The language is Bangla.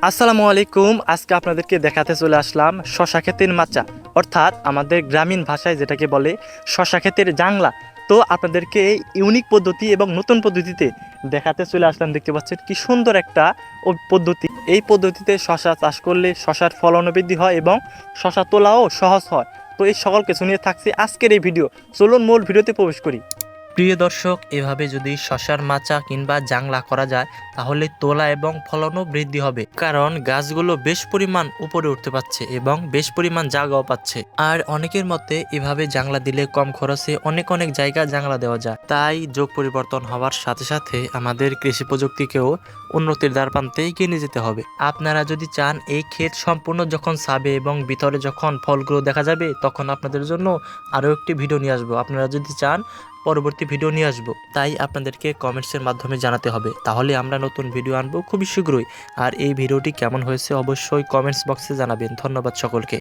আসসালামু আলাইকুম। আজকে আপনাদেরকে দেখাতে চলে আসলাম শশা ক্ষেতের মাচা, অর্থাৎ আমাদের গ্রামীণ ভাষায় যেটাকে বলে শশা ক্ষেতের জাংলা। তো আপনাদেরকে এই ইউনিক পদ্ধতি এবং নতুন পদ্ধতিতে দেখাতে চলে আসলাম। দেখতে পাচ্ছেন কি সুন্দর একটা পদ্ধতি। এই পদ্ধতিতে শশা চাষ করলে শশার ফলনও বৃদ্ধি হয় এবং শশা তোলাও সহজ হয়। তো এই সকল কিছু নিয়ে থাকছে আজকের এই ভিডিও। চলুন মূল ভিডিওতে প্রবেশ করি। প্রিয় দর্শক, এভাবে যদি শশার মাচা কিংবা জাংলা করা যায় তাহলে তোলা এবং ফলনও বৃদ্ধি হবে, কারণ গাছগুলো বেশ পরিমাণ উপরে উঠতে পারছে এবং বেশ পরিমাণ জায়গাও পাচ্ছে। আর অনেকের মতে এভাবে জাংলা দিলে কম খরচে অনেক অনেক জায়গা জাংলা দেওয়া যায়। তাই যুগ পরিবর্তন হওয়ার সাথে সাথে আমাদের কৃষি প্রযুক্তিকেও উন্নতির দ্বার প্রান্তে এগিয়ে নিয়ে যেতে হবে। আপনারা যদি চান এই ক্ষেত সম্পূর্ণ যখন ছাবে এবং ভিতরে যখন ফলগুলো দেখা যাবে, তখন আপনাদের জন্য আরও একটি ভিডিও নিয়ে আসবো। আপনারা যদি চান পরবর্তী ভিডিও নিয়ে আসবো, তাই আপনাদেরকে কমেন্টসের মাধ্যমে জানাতে হবে, তাহলে আমরা নতুন ভিডিও আনবো খুবই শীঘ্রই। আর এই ভিডিওটি কেমন হয়েছে অবশ্যই কমেন্টস বক্সে জানাবেন। ধন্যবাদ সকলকে।